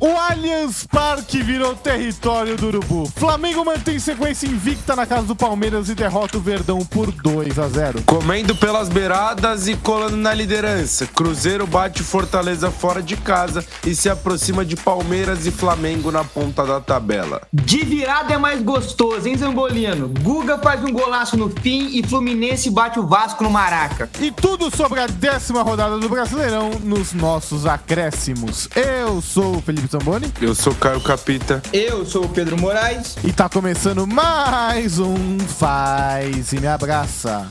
O Allianz Parque virou território do Urubu. Flamengo mantém sequência invicta na casa do Palmeiras e derrota o Verdão por 2-0. Comendo pelas beiradas e colando na liderança. Cruzeiro bate Fortaleza fora de casa e se aproxima de Palmeiras e Flamengo na ponta da tabela. De virada é mais gostoso, hein, Zambolino? Guga faz um golaço no fim e Fluminense bate o Vasco no Maraca. E tudo sobre a 10ª rodada do Brasileirão nos nossos acréscimos. Eu sou o Felipe Zamboni. Eu sou Caio Capita. Eu sou o Pedro Moraes. E tá começando mais um Faz e Me Abraça.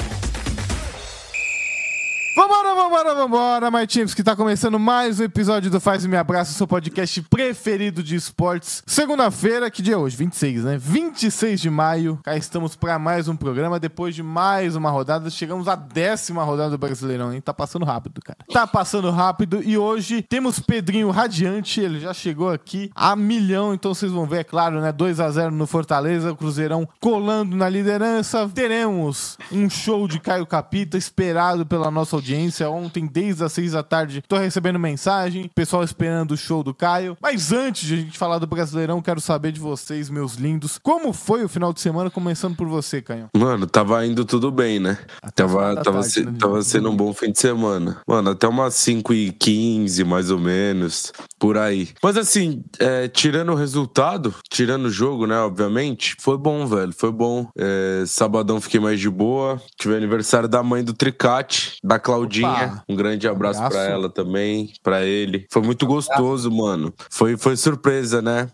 Vambora, my teams, que tá começando mais um episódio do Faz e Me Abraça, seu podcast preferido de esportes. Segunda-feira, que dia é hoje? 26, né? 26 de maio, cá estamos pra mais um programa, depois de mais uma rodada, chegamos à 10ª rodada do Brasileirão, hein? Tá passando rápido, cara. Tá passando rápido e hoje temos Pedrinho radiante, ele já chegou aqui a milhão, então vocês vão ver, é claro, né? 2-0 no Fortaleza, o Cruzeirão colando na liderança. Teremos um show de Caio Capita esperado pela nossa audiência. Ontem, desde as 6 da tarde, tô recebendo mensagem, pessoal esperando o show do Caio. Mas antes de a gente falar do Brasileirão, quero saber de vocês, meus lindos, como foi o final de semana, começando por você, Caio? Mano, tava indo tudo bem, né? Tava sendo um bom fim de semana. Mano, até umas 5h15, mais ou menos, por aí. Mas assim, tirando o resultado, tirando o jogo, né, obviamente, foi bom, velho, foi bom. Sabadão fiquei mais de boa. Tive aniversário da mãe do Tricate, da Claudinha. Opa, um grande abraço pra ela também, pra ele. Foi muito gostoso, mano. Foi surpresa, né?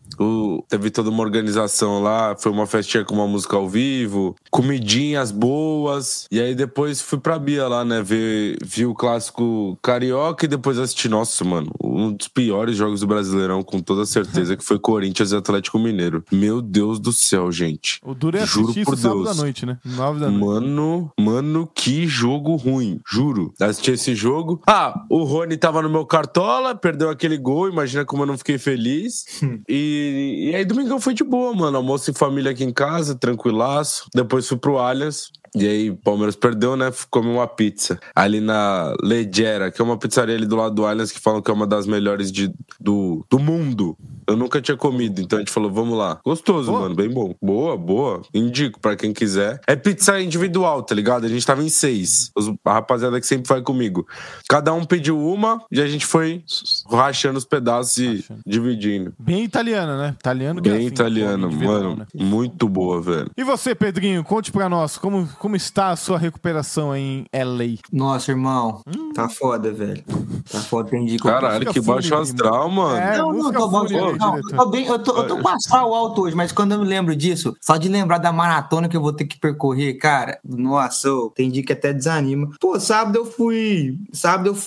Teve toda uma organização lá, foi uma festinha com uma música ao vivo, comidinhas boas. E aí depois fui pra Bia lá, né? Vi o clássico carioca e depois assisti, nossa, mano, um dos piores jogos do Brasileirão, com toda certeza, que foi Corinthians e Atlético Mineiro. Meu Deus do céu, gente. O duro é assistir isso sábado à noite, né? 9 da noite. Mano, que jogo ruim, juro. Assisti esse jogo. O Rony tava no meu cartola, perdeu aquele gol, imagina como eu não fiquei feliz. E aí domingão foi de boa, mano. Almoço em família aqui em casa, tranquilaço. Depois fui pro Allianz. E aí, o Palmeiras perdeu, né? Comi uma pizza ali na Leggera, que é uma pizzaria ali do lado do Allianz, que falam que é uma das melhores do mundo. Eu nunca tinha comido, então a gente falou, vamos lá. Gostoso, mano, bem bom. Boa. Indico pra quem quiser. É pizza individual, tá ligado? A gente tava em 6. A rapaziada que sempre vai comigo. Cada um pediu uma e a gente foi rachando os pedaços e dividindo. Bem italiana, né? Bem italiana, mano. Né? Muito boa, velho. E você, Pedrinho, conte pra nós, como está a sua recuperação em LA? Nossa, irmão, tá foda, velho. Tá foda, entendi. Caralho, que baixo astral, mano. Não, tô bom. Eu tô com astral alto hoje, mas quando eu me lembro disso, só de lembrar da maratona que eu vou ter que percorrer, cara, nossa, tem dia que até desanima. Pô, sábado eu fui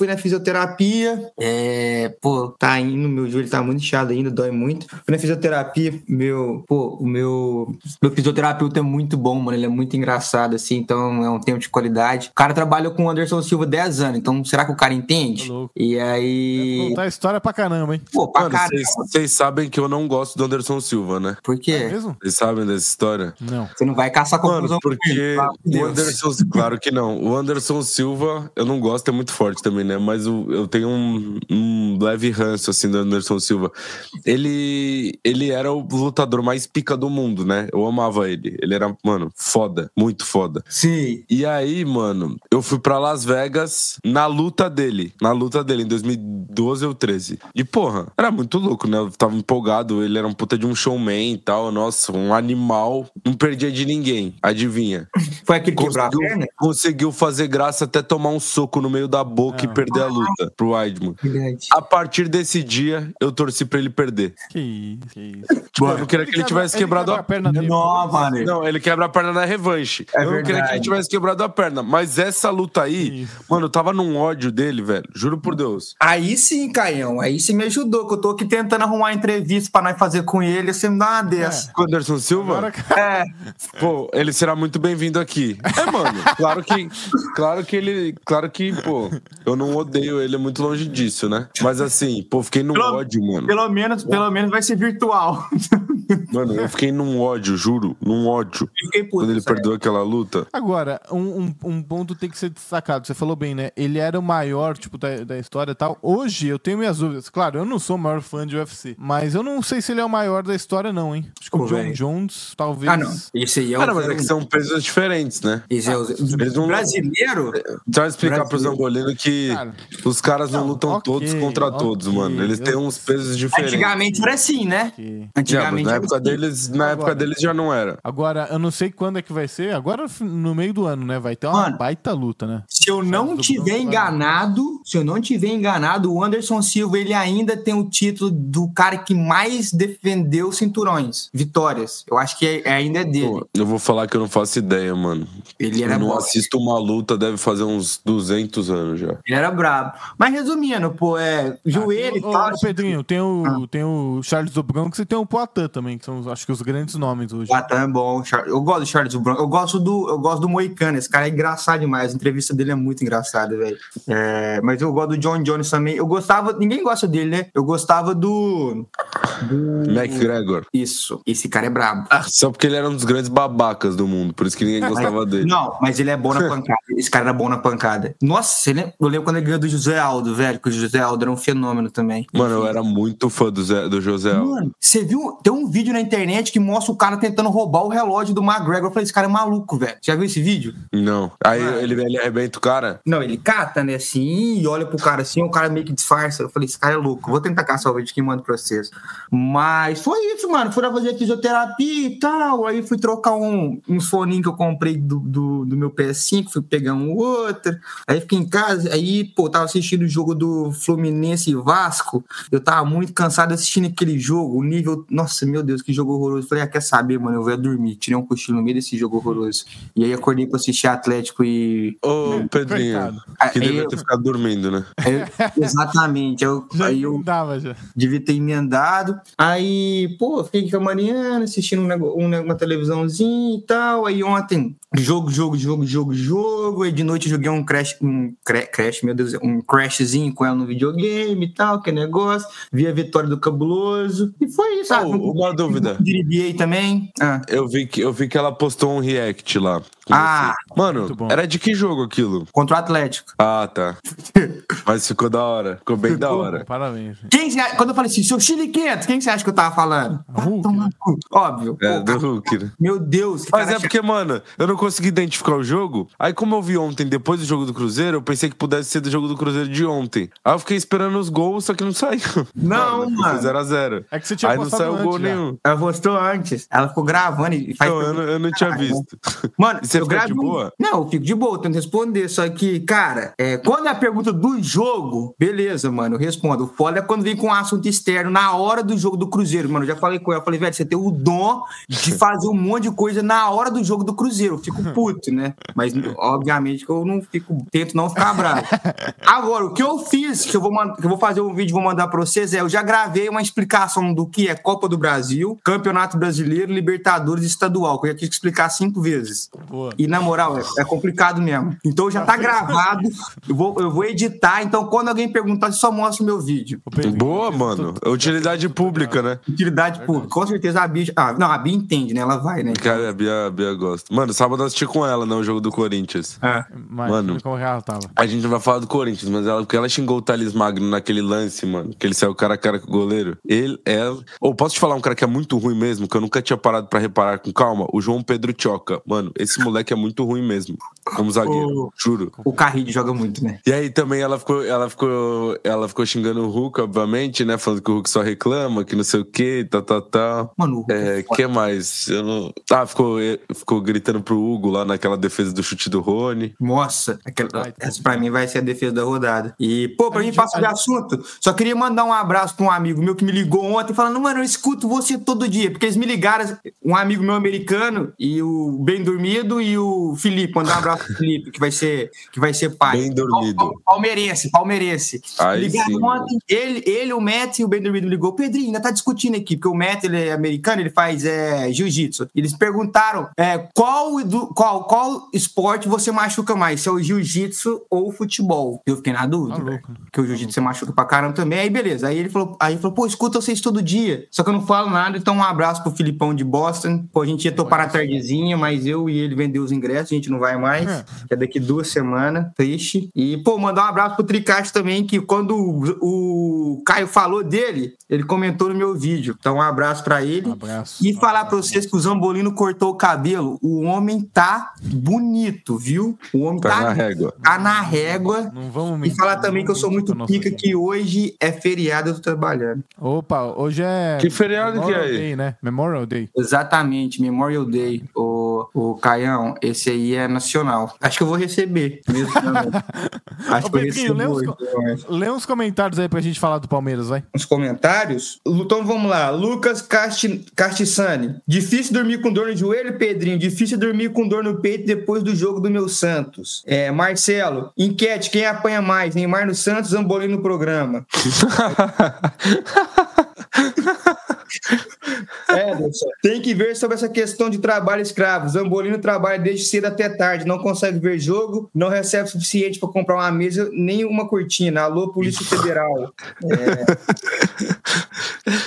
na fisioterapia, tá indo, meu joelho tá muito inchado ainda, dói muito. Fui na fisioterapia, o meu fisioterapeuta é muito bom, mano, ele é muito engraçado, assim, então é um tempo de qualidade. O cara trabalhou com o Anderson Silva 10 anos, então será que o cara entende? E aí... Deve contar a história pra caramba, hein? Pô, pra caramba. Vocês sabem que eu não gosto do Anderson Silva, né? Por quê? É mesmo? Vocês sabem dessa história? Não. Você não vai caçar confusão. Mano, porque o Anderson... Claro que não. O Anderson Silva, eu não gosto, é muito forte também, né? Mas eu tenho um leve ranço, assim, do Anderson Silva. Ele era o lutador mais pica do mundo, né? Eu amava ele. Ele era, mano, foda. Muito foda. Sim. E aí, mano, eu fui pra Las Vegas na luta dele, em 2012 ou 13. E, porra, era muito louco, né? Eu tava empolgado, ele era um puta de um showman e tal, nossa, um animal, não perdia de ninguém, adivinha? Foi aquele quebrar a perna? Conseguiu fazer graça até tomar um soco no meio da boca e perder a luta pro Weidman. A partir desse dia, eu torci pra ele perder. Que isso. Tipo, eu não queria que ele tivesse quebrado a perna dele. Não, ele quebra a perna na revanche. Eu não queria que ele tivesse quebrado a perna. Mas essa luta aí, mano, eu tava num ódio dele, velho. Juro por Deus. Aí sim, Caião. Aí você me ajudou, que eu tô aqui tentando arrumar uma entrevista pra nós fazer com ele. Você me dá uma dessa. Com o Anderson Silva? Agora... Pô, ele será muito bem-vindo aqui. Mano, claro que, pô, eu não odeio ele, é muito longe disso, né? Mas assim, pô, fiquei no ódio, mano. Pelo menos vai ser virtual. Mano, eu fiquei num ódio, juro. Num ódio. Quando ele perdeu aquela luta. Agora, um ponto tem que ser destacado. Você falou bem, né? Ele era o maior, tipo, da história e tal. Hoje, eu tenho minhas dúvidas. Claro, eu não sou o maior fã de UFC. Mas eu não sei se ele é o maior da história, não, hein? Acho que o John Jones, talvez... Ah, não. Esse aí é o... Cara, mas é que são pesos diferentes, né? Esse é o... Brasileiro? Só explicar pro Zangolino que os caras não lutam todos contra todos, mano. Eles têm uns pesos diferentes. Antigamente era assim, né? Antigamente na época deles já não era. Agora, eu não sei quando é que vai ser. Agora, no meio do ano, né? Vai ter uma baita luta, né? Se eu não tiver enganado, o Anderson Silva, ele ainda tem o título do cara que mais defendeu cinturões, vitórias. Eu acho que ainda é dele. Pô, eu vou falar que eu não faço ideia, mano. Eu não assisto uma luta, deve fazer uns 200 anos já. Ele era brabo. Mas resumindo, pô, joelho e tal. Pedrinho, tem o Charles do Bronx e tem o Poatan também, que são, acho que, os grandes nomes hoje. Poatan é bom. Eu gosto do Charles do Bronx. Eu gosto do Moicano. Esse cara é engraçado demais. A entrevista dele é muito engraçada, velho. Mas eu gosto do John Jones também. Eu gostava... Ninguém gosta dele, né? Eu gostava do McGregor. Isso. Esse cara é brabo. Só porque ele era um dos grandes babacas do mundo. Por isso que ninguém gostava dele. Não, mas ele é bom na pancada. Esse cara era bom na pancada. Nossa, eu lembro quando ele ganhou do José Aldo, velho. Que o José Aldo era um fenômeno também. Mano, eu era muito fã do José Aldo. Mano, você viu? Tem um vídeo na internet que mostra o cara tentando roubar o relógio do McGregor. Eu falei, esse cara é maluco, velho. Já viu esse vídeo? Não. Aí ele arrebenta o cara? Não, ele cata, né, assim, e olha pro cara assim, o cara meio que disfarça. Eu falei, esse cara é louco. Vou tentar caçar o vídeo que manda pra vocês. Mas foi isso, mano. Fui lá fazer fisioterapia e tal. Aí fui trocar uns foninhos que eu comprei do meu PS5. Fui pegar um outro. Aí fiquei em casa. Aí, pô, tava assistindo o jogo do Fluminense e Vasco. Eu tava muito cansado assistindo aquele jogo. O nível... Nossa, meu Deus, que jogo horroroso. Falei, quer saber, mano? Eu vou dormir. Tirei um cochilo no meio desse jogo horroroso. E aí acordei pra assistir Atlético e... Ô, Pedrinho, que devia ter ficado dormindo, né? Exatamente. Aí eu devia ter emendado. Aí, pô, fiquei com a Mariana assistindo uma televisãozinha e tal. Aí ontem, jogo. Aí de noite eu joguei um crashzinho com ela no videogame e tal, que negócio. Vi a vitória do Cabuloso. E foi isso. Uma dúvida. Diribiei também. Eu vi que ela postou um react lá. Mano, era de que jogo aquilo? Contra o Atlético. Ah, tá. Mas ficou da hora. Ficou bem da hora. Parabéns. Quando eu falei assim, seu Chile quente, quem você acha que eu tava falando? Óbvio. Do Hulk, né? Meu Deus. Mas porque, mano, eu não consegui identificar o jogo. Aí, como eu vi ontem, depois do jogo do Cruzeiro, eu pensei que pudesse ser do jogo do Cruzeiro de ontem. Aí eu fiquei esperando os gols, só que não saiu. Não, mano. 0x0. É que você tinha postado antes. Aí não saiu gol nenhum. Ela postou antes. Ela ficou gravando e faz... Eu não tinha visto. Mano, você fica de boa? Não, eu fico de boa, tento responder. Só que, cara, quando é a pergunta do jogo, beleza, mano, eu respondo. O foda é quando vem com um assunto externo na hora do jogo do Cruzeiro, mano. Eu já falei com ela, falei, velho, você tem o dom de fazer um monte de coisa na hora do jogo do Cruzeiro. Eu fico puto, né? Mas, obviamente, que eu não fico, tento não ficar bravo. Agora, o que eu fiz, que eu vou fazer um vídeo e vou mandar pra vocês, eu já gravei uma explicação do que é Copa do Brasil, Campeonato Brasileiro, Libertadores e Estadual, que eu já tive que explicar 5 vezes. Boa. E, na moral, é complicado mesmo. Então, já tá gravado, eu vou editar, então, quando alguém perguntar, eu só mostro o meu vídeo. Boa, mano. Utilidade pública, né? Utilidade pública. Com certeza a Bia... não, a Bia entende, né? Ela vai, né? Cara, a Bia gosta. Mano, sábado eu assisti com ela, né? O jogo do Corinthians. Mano, como ela tava? A gente não vai falar do Corinthians, mas porque ela xingou o Thales Magno naquele lance, mano. Que ele saiu cara a cara com o goleiro. Ela... Posso te falar um cara que é muito ruim mesmo, que eu nunca tinha parado pra reparar com calma? O João Pedro Tchoca. Mano, esse moleque é muito ruim mesmo. Como zagueiro, juro. O Carrilho joga muito, né? E aí também ela ficou xingando o Hulk, obviamente, né? Falando que o Hulk só reclama, que não sei o que, tal. Mano, o que mais? Eu não... ficou gritando pro Hugo lá naquela defesa do chute do Rony. Nossa, essa pra mim vai ser a defesa da rodada. E, pra gente passar de assunto, só queria mandar um abraço pra um amigo meu que me ligou ontem falando, mano, eu escuto você todo dia, porque eles me ligaram, um amigo meu americano e o Bem Dormido e o Felipe, mandar um abraço pro Felipe, que vai ser pai. Bem Dormido. Palmeirense. Aí ligaram sim, ontem, ele, o Matt e o Bem Dormido me ligou, Pedrinho, ainda tá discutindo aqui, porque o Matt, ele é americano, ele faz jiu-jitsu. Eles perguntaram qual esporte você machuca mais, se é o jiu-jitsu ou o futebol. Eu fiquei na dúvida, porque o jiu-jitsu você machuca pra caramba também. Aí beleza, aí ele falou, pô, escuta vocês todo dia. Só que eu não falo nada, então um abraço pro Filipão de Boston. Pô, a gente ia topar na tardezinha, mas eu e ele vendeu os ingressos, a gente não vai mais, que é daqui 2 semanas, triste. E, pô, mandar um abraço pro Tricarte também, que quando o Caio falou dele, ele comentou no meu vídeo. Então, um abraço pra ele. E falar pra vocês que o Zambolino cortou o cabelo. O homem tá bonito, viu? O homem tá na régua. Tá na régua. Não vamos mentir, e falar também que eu sou muito pica, que hoje é feriado, eu tô trabalhando. Opa, hoje é... Que feriado Memorial que é aí? Day, né? Memorial Day. Exatamente, Memorial Day. O Caião, esse aí é nacional. Acho que eu vou receber mesmo. Acho que eu recebo hoje. Lê uns comentários aí pra gente falar do Palmeiras, vai. Uns comentários? Então vamos lá. Lucas Castissani. Difícil dormir com dor no joelho, Pedrinho. Difícil dormir com dor no peito depois do jogo do meu Santos. Marcelo. Enquete, quem apanha mais? Neymar no Santos, Zambolino no programa. Ederson, tem que ver sobre essa questão de trabalho escravo. Zambolino trabalha desde cedo até tarde, não consegue ver jogo, não recebe o suficiente para comprar uma mesa nem uma cortina. Alô, Polícia Federal.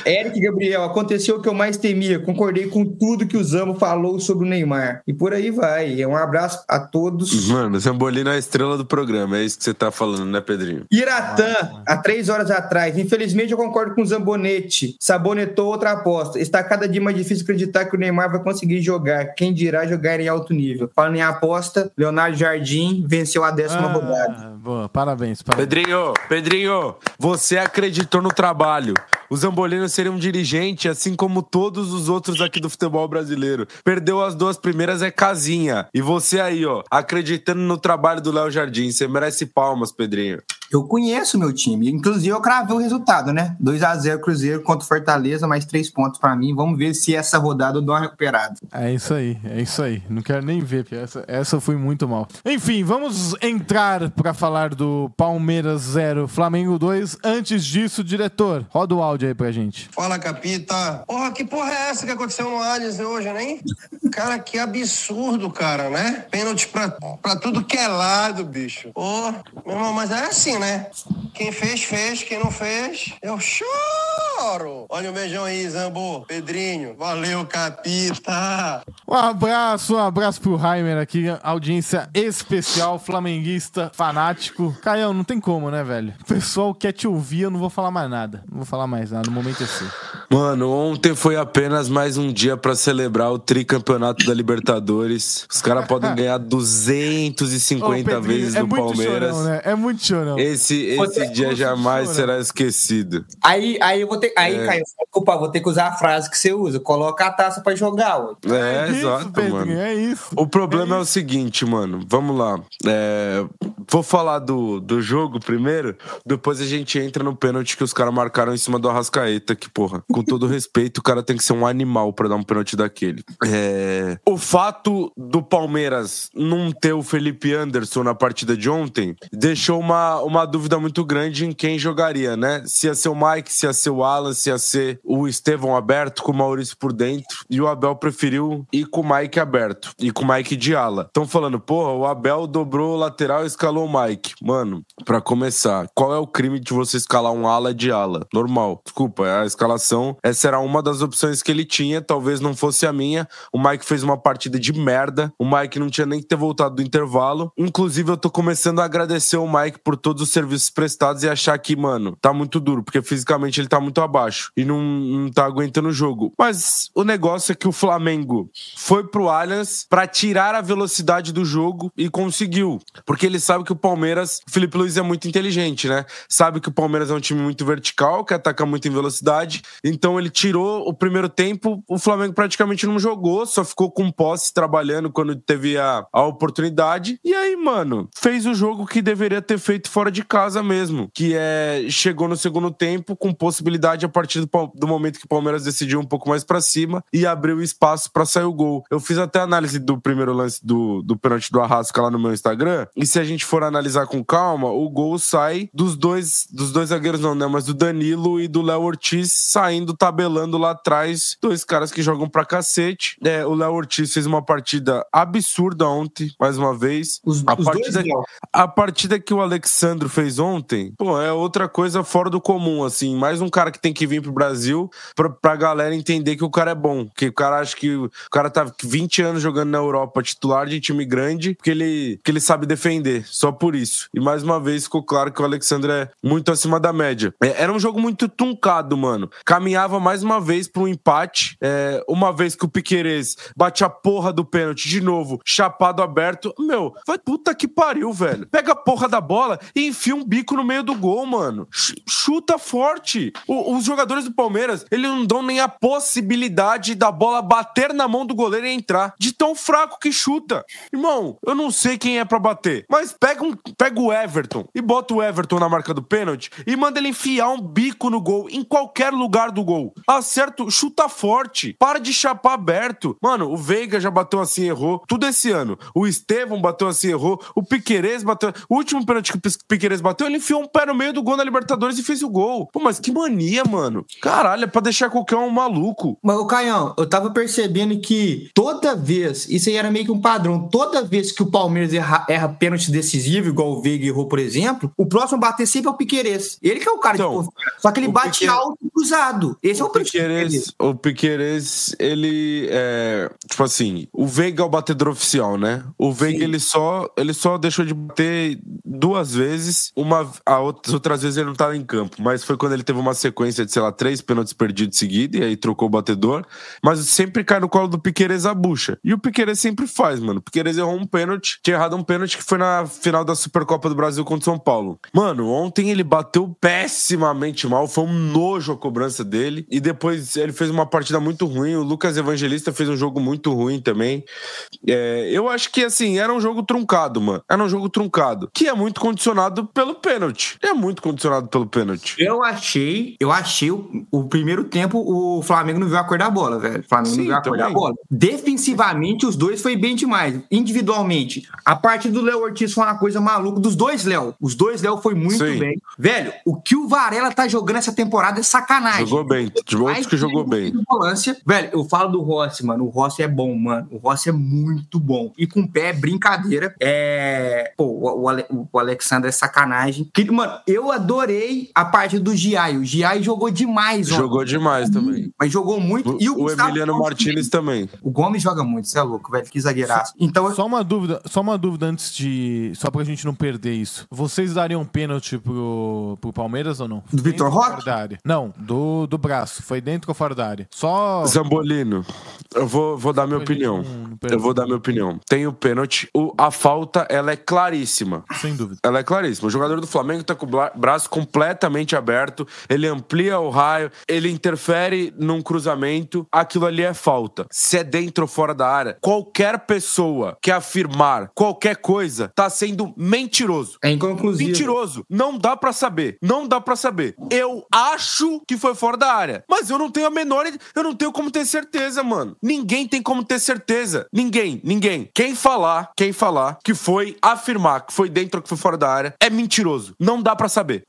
Eric Gabriel, aconteceu o que eu mais temia. Concordei com tudo que o Zambo falou sobre o Neymar. E por aí vai. Um abraço a todos. Mano, o Zambolino é a estrela do programa. É isso que você tá falando, né, Pedrinho? Iratã, há 3 horas atrás. Infelizmente, eu concordo com o Zambonete. Sabonetou outra aposta. Está cada dia mais difícil acreditar que o Neymar vai conseguir jogar. Quem dirá jogar em alto nível? Falando em aposta, Leonardo Jardim venceu a 10ª rodada. Boa, parabéns. Pedrinho, você acreditou no trabalho. O Zambolino seria um dirigente, assim como todos os outros aqui do futebol brasileiro. Perdeu as 2 primeiras, é casinha. E você aí, ó, acreditando no trabalho do Léo Jardim. Você merece palmas, Pedrinho. Eu conheço o meu time. Inclusive, eu cravei o resultado, né? 2-0 Cruzeiro contra o Fortaleza, mais 3 pontos pra mim. Vamos ver se essa rodada eu dou uma recuperada. É isso aí. Não quero nem ver, porque essa eu fui muito mal. Enfim, vamos entrar pra falar do Palmeiras 0, Flamengo 2. Antes disso, diretor, roda o áudio aí pra gente. Fala, Capita. Porra, que porra é essa que aconteceu no Allianz hoje, né? Cara, que absurdo, cara, né? Pênalti pra tudo que é lado, bicho. Pô, meu irmão, mas é assim, né? Quem fez, fez. Quem não fez, eu choro. Olha o beijão aí, Zambo. Pedrinho. Valeu, Capita. Um abraço pro Heimer aqui. Audiência especial, flamenguista, fanático. Caião, não tem como, né, velho? O pessoal quer te ouvir, eu não vou falar mais nada. Não vou falar mais nada, no momento é seu. Mano, ontem foi apenas mais um dia pra celebrar o tricampeonato da Libertadores. Os caras podem ganhar 250 vezes no Palmeiras. Chorão, né? É muito chorão. Esse dia jamais será esquecido. Aí eu vou ter... Caio, desculpa, vou ter que usar a frase que você usa. Coloca a taça pra jogar, ó. Exato, Pedrinho, mano. É isso. O problema é o seguinte, mano. Vamos lá. Vou falar do jogo primeiro, depois a gente entra no pênalti que os caras marcaram em cima do Arrascaeta, que, porra, com todo respeito, o cara tem que ser um animal pra dar um pênalti daquele. O fato do Palmeiras não ter o Felipe Anderson na partida de ontem deixou uma dúvida muito grande em quem jogaria, né? Se ia ser o Mike, se ia ser o Alan, se ia ser o Estevão aberto com o Maurício por dentro, e o Abel preferiu ir com o Mike aberto e com o Mike de ala. Estão falando, porra, o Abel dobrou o lateral e escalou o Mike. Mano, pra começar, qual é o crime de você escalar um ala de ala? Normal. Desculpa, a escalação, essa era uma das opções que ele tinha, talvez não fosse a minha. O Mike fez uma partida de merda, o Mike não tinha nem que ter voltado do intervalo. Inclusive, eu tô começando a agradecer o Mike por todos os serviços prestados e achar que, mano, tá muito duro, porque fisicamente ele tá muito abaixo e não tá aguentando o jogo. Mas o negócio é que o Flamengo foi pro Allianz pra tirar a velocidade do jogo e conseguiu, porque ele sabe que o Palmeiras, o Felipe Luiz é muito inteligente, né? Sabe que o Palmeiras é um time muito vertical, que ataca muito em velocidade, então ele tirou o primeiro tempo, o Flamengo praticamente não jogou, só ficou com posse trabalhando quando teve a oportunidade, e aí, mano, fez o jogo que deveria ter feito fora de casa mesmo, que chegou no segundo tempo com possibilidade a partir do momento que o Palmeiras decidiu um pouco mais pra cima e abriu espaço pra sair o gol. Eu fiz até a análise do primeiro lance do pênalti do Arrasca lá no meu Instagram, e se a gente for analisar com calma, o gol sai dos dois zagueiros não, né, mas do Danilo e do Léo Ortiz saindo ficando tabelando lá atrás 2 caras que jogam pra cacete. O Léo Ortiz fez uma partida absurda ontem, mais uma vez. A partida que o Alexandro fez ontem, é outra coisa fora do comum, assim. Mais um cara que tem que vir pro Brasil pra galera entender que o cara é bom. Que o cara acha que o cara tá 20 anos jogando na Europa, titular de time grande, porque ele sabe defender. Só por isso. E mais uma vez ficou claro que o Alexandre é muito acima da média. Era um jogo muito truncado, mano. Caminhava mais uma vez pra um empate. Uma vez que o Piquerez bate a porra do pênalti de novo, chapado aberto. Meu, vai puta que pariu, velho. Pega a porra da bola e enfia um bico no meio do gol, mano. Chuta forte. Os jogadores do Palmeiras, eles não dão nem a possibilidade da bola bater na mão do goleiro e entrar. De tão fraco que chuta. Irmão, eu não sei quem é pra bater, mas pega o Everton e bota o Everton na marca do pênalti e manda ele enfiar um bico no gol, em qualquer lugar do gol. Acerta, chuta forte. Para de chapar aberto. Mano, o Veiga já bateu assim, errou. Tudo esse ano. O Estevão bateu assim, errou. O Piquerez bateu. O último pênalti que o Piquerez bateu, ele enfiou um pé no meio do gol na Libertadores e fez o gol. Pô, mas que mania, mano. Caralho, é pra deixar qualquer um maluco. Mas, ô Caião, eu tava percebendo que toda vez, isso aí era meio que um padrão, toda vez que o Palmeiras erra pênalti decisivo, igual o Veiga errou, por exemplo, o próximo a bater sempre é o Piquerez. Ele que é o cara de confiança. Só que ele bate alto e cruzado. Esse é o Piquerez. O Piquerez, ele tipo assim, o Veiga é o batedor oficial, né? O Veiga, ele só deixou de bater 2 vezes. As outras vezes ele não tava em campo, mas foi quando ele teve uma sequência de, sei lá, 3 pênaltis perdidos seguidos, e aí trocou o batedor. Mas sempre cai no colo do Piquerez a bucha. E o Piquerez sempre faz, mano. O Piquerez errou um pênalti, tinha errado um pênalti que foi na final da Supercopa do Brasil contra o São Paulo. Mano, ontem ele bateu pessimamente mal, foi um nojo a cobrança dele, e depois ele fez uma partida muito ruim. O Lucas Evangelista fez um jogo muito ruim também. Eu acho que, assim, era um jogo truncado, mano. Era um jogo truncado, que é muito condicionado pelo pênalti. Eu achei o primeiro tempo o Flamengo não viu a cor da bola, velho. O Flamengo não viu a cor da bola. Defensivamente, os dois foi bem demais. Individualmente, a parte do Léo Ortiz foi uma coisa maluca. Dos dois Léo. Os dois Léo foi muito bem. Velho, o que o Varela tá jogando essa temporada é sacanagem. Jogou bem. De outros que jogou bem. Velho, eu falo do Rossi, mano. O Rossi é bom, mano. O Rossi é muito bom. E com o pé é brincadeira. O Alexandre é sacanagem. Mano, eu adorei a parte do Giai. O Giai jogou demais, ó. Jogou demais também. Mas jogou muito. E o Emiliano Martínez também. O Gomes joga muito, você é louco, velho. Que zagueiraço. Então, só uma dúvida antes de... Só pra gente não perder isso. Vocês dariam pênalti pro Palmeiras ou não? Do Vitor Roque? Não, do braço. Foi dentro ou fora da área? Só... Zambolino. Eu vou dar minha opinião. Tem o pênalti. A falta, ela é claríssima. Sem dúvida. Ela é claríssima. O jogador do Flamengo tá com o braço completamente aberto. Ele amplia o raio. Ele interfere num cruzamento. Aquilo ali é falta. Se é dentro ou fora da área, qualquer pessoa que afirmar qualquer coisa tá sendo mentiroso. É inconclusivo. Mentiroso. Não dá pra saber. Eu acho que foi fora da área. Mas eu não tenho como ter certeza, mano. Ninguém tem como ter certeza. Ninguém. Quem falar que foi afirmar que foi dentro ou que foi fora da área é mentiroso. Não dá pra saber.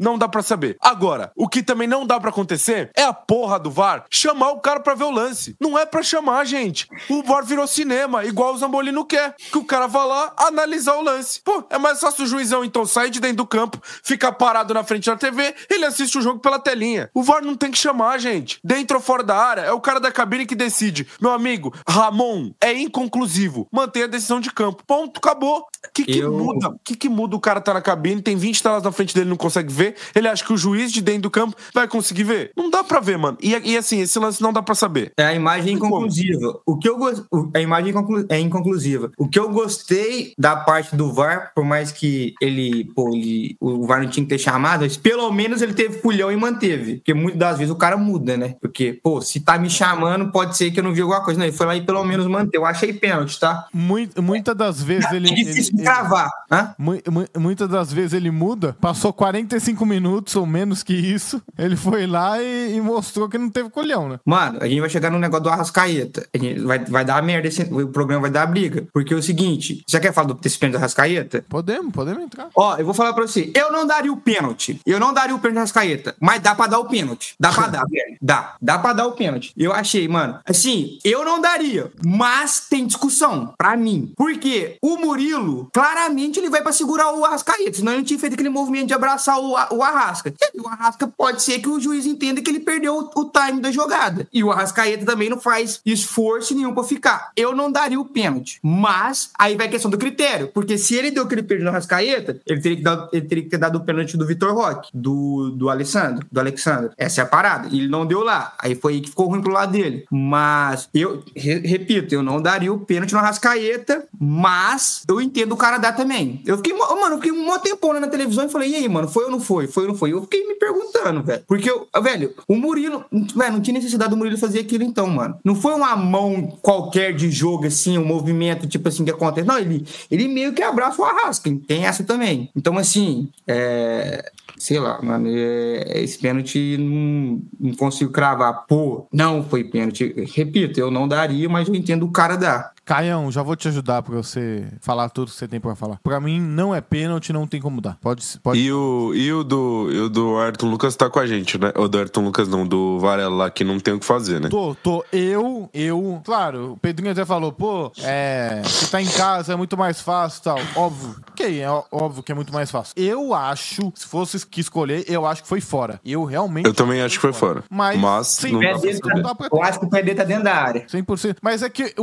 Agora, o que também não dá pra acontecer é a porra do VAR chamar o cara pra ver o lance. Não é pra chamar, gente. O VAR virou cinema, igual o Zambolino quer. Que o cara vá lá analisar o lance. Pô, é mais fácil o juizão, então, sair de dentro do campo, ficar parado na frente da TV, ele assiste o jogo pela telinha. O VAR não tem que chamar, gente. Dentro ou fora da área, é o cara da cabine que decide. Meu amigo, Ramon, é inconclusivo. Mantém a decisão de campo. Ponto, acabou. O que muda? O cara tá na cabine, tem 20 telas na frente dele, não consegue ver. Ele acha que o juiz de dentro do campo vai conseguir ver. Não dá pra ver, mano. E assim, esse lance não dá pra saber. A imagem é inconclusiva. A imagem é inconclusiva. O que eu gostei da parte do VAR, por mais que o VAR não tinha que ter chamado, mas pelo menos ele teve culhão e manteve. Porque muitas das vezes o cara muda, né? Porque, se tá me chamando, pode ser que eu não vi alguma coisa. Não, ele foi lá e pelo menos manteve. Eu achei pênalti, tá? Muitas das vezes ele... É difícil de cravar. Muitas das vezes ele muda. Passou 45 minutos ou menos que isso. Ele foi lá e mostrou que não teve colhão, né? Mano, a gente vai chegar no negócio do Arrascaeta. A gente vai dar merda, o programa vai dar briga. Porque é o seguinte, você quer falar desse pênalti do Arrascaeta? Podemos entrar. Ó, eu vou falar pra você. Eu não daria o pênalti do Arrascaeta, mas dá pra dar o pênalti. Dá pra dar. Dá, velho. Dá pra dar o pênalti. Eu achei, mano. Assim, eu não daria, mas tem discussão, pra mim. Porque o Murilo, claramente, ele vai pra segurar o Arrascaeta, senão ele não tinha feito aquele movimento de abraçar o Arrasca. E o Arrasca pode ser que o juiz entenda que ele perdeu o time da jogada. E o Arrascaeta também não faz esforço nenhum pra ficar. Eu não daria o pênalti. Mas, aí vai a questão do critério. Porque se ele deu aquele pênalti no Arrascaeta, ele teria que ter dado o pênalti do Vitor Roque, do Alexandre. Essa é a parada. E ele não deu lá. Aí foi aí que ficou ruim pro lado dele. Mas, eu repito, eu não daria o pênalti no Arrascaeta, mas eu entendo o cara dar também. Eu fiquei um mó tempão na televisão e falei, e aí, mano, foi ou não foi? Foi ou não foi? Eu fiquei me perguntando, velho. Porque, velho, o Murilo, velho, não tinha necessidade do Murilo fazer aquilo então, mano. Não foi uma mão qualquer de jogo, assim, um movimento, tipo assim, que acontece. Não, ele meio que abraça o Arrasca. Tem essa também. Então, assim, sei lá, mano, esse pênalti não consigo cravar. Pô, não foi pênalti. Repito, eu não daria, mas eu entendo o cara dar. Caião, já vou te ajudar pra você falar tudo que você tem pra falar. Pra mim, não é pênalti, não tem como dar. Pode. E o do Ayrton Lucas tá com a gente, né? O do Ayrton Lucas não, do Varela lá, que não tem o que fazer, né? Eu... Claro, o Pedrinho até falou, pô, se tá em casa é muito mais fácil e tal. Óbvio. Óbvio que é muito mais fácil. Eu acho, se fosse que escolher, eu acho que foi fora. Eu também acho que foi fora. Mas não dá pra... Eu acho que o pé dele tá dentro da área. 100%. Mas é que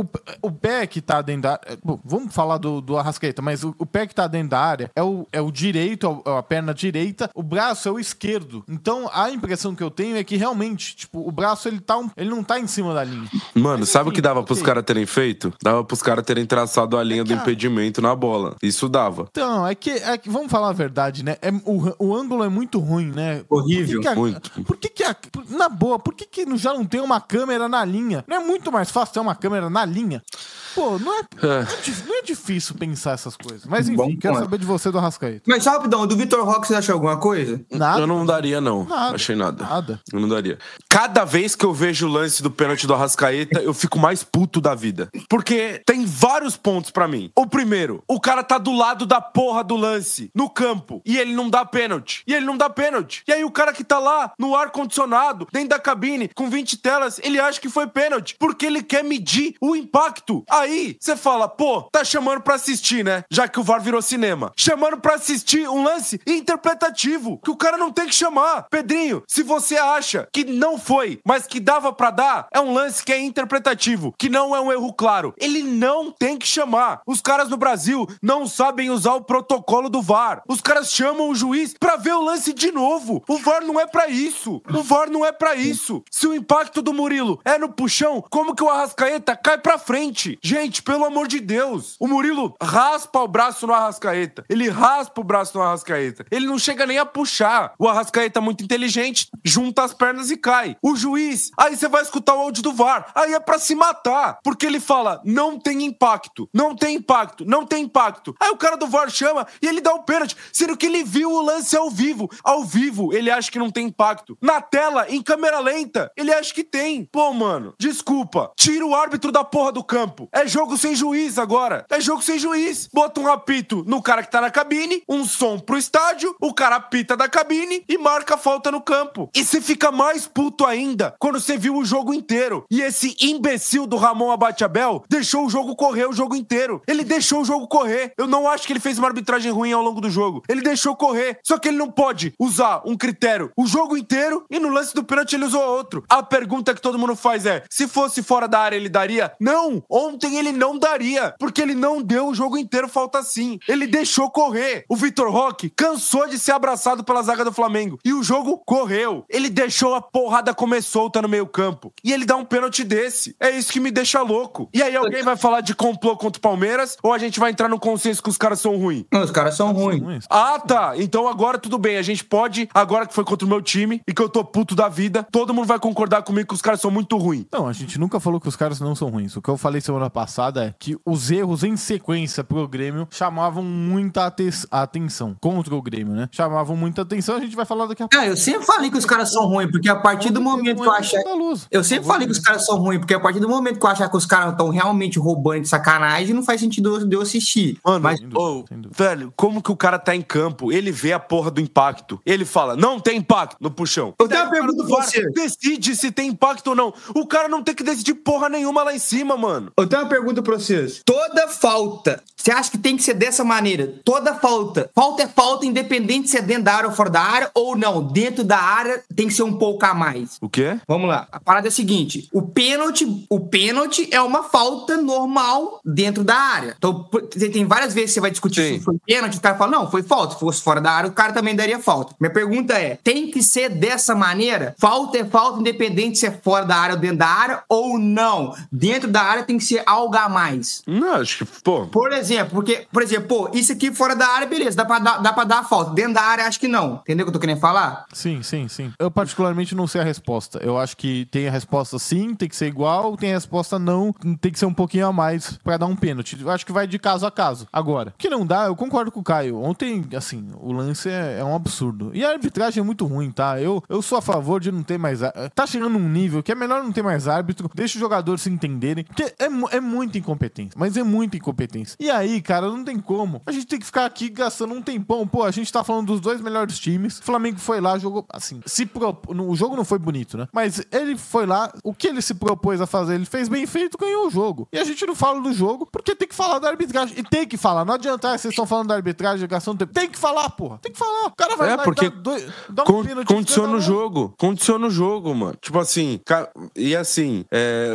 o pé que tá dentro da área... Bom, vamos falar do Arrascaeta, mas o pé que tá dentro da área é o direito, a perna direita, o braço é o esquerdo. Então, a impressão que eu tenho é que realmente, tipo, o braço, ele não tá em cima da linha. Mano, mas, sabe o que dava pros caras terem feito? Dava pros caras terem traçado a linha do impedimento na bola. Isso dava. Então, é que vamos falar a verdade, né? O ângulo é muito ruim, né? Horrível. Muito. Na boa, por que já não tem uma câmera na linha? Não é muito mais fácil ter uma câmera na linha? Pô, não é difícil pensar essas coisas. Mas enfim, quero saber de você do Arrascaeta. Mas só rapidão, do Vitor Roque você achou alguma coisa? Nada. Eu não daria, não. Nada. Achei nada. Eu não daria. Cada vez que eu vejo o lance do pênalti do Arrascaeta, eu fico mais puto da vida. Porque tem vários pontos pra mim. O primeiro, o cara tá do lado da porra do lance, no campo, e ele não dá pênalti. E aí o cara que tá lá, no ar-condicionado, dentro da cabine, com 20 telas, ele acha que foi pênalti, porque ele quer medir o impacto. Aí, você fala, pô, tá chamando pra assistir, né? Já que o VAR virou cinema. Chamando pra assistir um lance interpretativo, que o cara não tem que chamar. Pedrinho, se você acha que não foi, mas que dava pra dar, é um lance que é interpretativo, que não é um erro claro. Ele não tem que chamar. Os caras no Brasil não sabem usar o protocolo do VAR. Os caras chamam o juiz pra ver o lance de novo. O VAR não é pra isso. Se o impacto do Murilo é no puxão, como que o Arrascaeta cai pra frente? Gente, pelo amor de Deus. O Murilo raspa o braço no Arrascaeta. Ele não chega nem a puxar. O Arrascaeta é muito inteligente, junta as pernas e cai. O juiz, aí você vai escutar o áudio do VAR. Aí é pra se matar. Porque ele fala, não tem impacto. Aí o cara do VAR chama e ele dá o pênalti, sendo que ele viu o lance ao vivo. Ao vivo, ele acha que não tem impacto. Na tela, em câmera lenta, ele acha que tem. Pô, mano, desculpa. Tira o árbitro da porra do campo. É jogo sem juiz agora. Bota um apito no cara que tá na cabine, um som pro estádio, o cara apita da cabine e marca a falta no campo. E você fica mais puto ainda quando você viu o jogo inteiro. E esse imbecil do Ramon Abate-Abel deixou o jogo correr o jogo inteiro. Ele deixou o jogo correr. Eu não acho que ele fez uma arbitragem ruim ao longo do jogo. Ele deixou correr. Só que ele não pode usar um critério o jogo inteiro e no lance do pênalti ele usou outro. A pergunta que todo mundo faz é, se fosse fora da área ele daria? Não! Ontem ele não daria, porque ele não deu o jogo inteiro falta sim. Ele deixou correr. O Vitor Roque cansou de ser abraçado pela zaga do Flamengo. E o jogo correu. Ele deixou a porrada comer solta no meio campo. E ele dá um pênalti desse. É isso que me deixa louco. E aí alguém vai falar de complô contra o Palmeiras ou a gente vai entrar no consenso que os caras são ruins? Não, os caras são ruins. Ah, tá. Então agora tudo bem. A gente pode, agora que foi contra o meu time e que eu tô puto da vida, todo mundo vai concordar comigo que os caras são muito ruins. Não, a gente nunca falou que os caras não são ruins. O que eu falei semana passada é que os erros em sequência pro Grêmio chamavam muita atenção contra o Grêmio, né? Chamavam muita atenção, a gente vai falar daqui a pouco. Eu sempre falei que os caras são ruins, porque a partir do momento que eu achar... Eu sempre falei que os caras são ruins, porque a partir do momento que eu achar que os caras estão realmente roubando de sacanagem, não faz sentido de eu assistir. Mano, mas, velho, como que o cara tá em campo, ele vê a porra do impacto, ele fala, não tem impacto no puxão. Eu tenho uma pergunta pra você. Decide se tem impacto ou não. O cara não tem que decidir porra nenhuma lá em cima, mano. Eu tenho uma pergunta pra vocês. Toda falta, você acha que tem que ser dessa maneira? Toda falta é falta, independente se é dentro da área ou fora da área, ou não, dentro da área tem que ser um pouco a mais. O quê? Vamos lá. A parada é a seguinte, o pênalti é uma falta normal dentro da área. Então, tem várias vezes que você vai discutir se foi pênalti, o cara fala, não, foi falta. Se fosse fora da área, o cara também daria falta. Minha pergunta é, tem que ser dessa maneira? Falta é falta, independente se é fora da área ou dentro da área, ou não? Dentro da área tem que ser algo a mais. Não, acho que, pô... Por exemplo, isso aqui fora da área, beleza, dá pra dar a falta. Dentro da área, acho que não. Entendeu o que eu tô querendo falar? Sim. Eu particularmente não sei a resposta. Eu acho que tem a resposta sim, tem que ser igual, tem a resposta não, tem que ser um pouquinho a mais pra dar um pênalti. Eu acho que vai de caso a caso. Agora, que não dá, eu concordo com o Caio. Ontem, assim, o lance é um absurdo. E a arbitragem é muito ruim, tá? Eu sou a favor de não ter mais... Tá chegando num nível que é melhor não ter mais árbitro, deixa os jogadores se entenderem, porque é muita incompetência, mas é muita incompetência. E aí, cara, não tem como. A gente tem que ficar aqui gastando um tempão. Pô, a gente tá falando dos dois melhores times. O Flamengo foi lá, jogou, assim, o jogo não foi bonito, né? Mas ele foi lá, o que ele se propôs a fazer, ele fez bem feito, ganhou o jogo. E a gente não fala do jogo, porque tem que falar da arbitragem. E tem que falar, não adianta, vocês estão falando da arbitragem, gastando tempo. Tem que falar, porra. Tem que falar. O cara vai lá porque e dá um pênalti. Condiciona o jogo, mano. Tipo assim, e assim,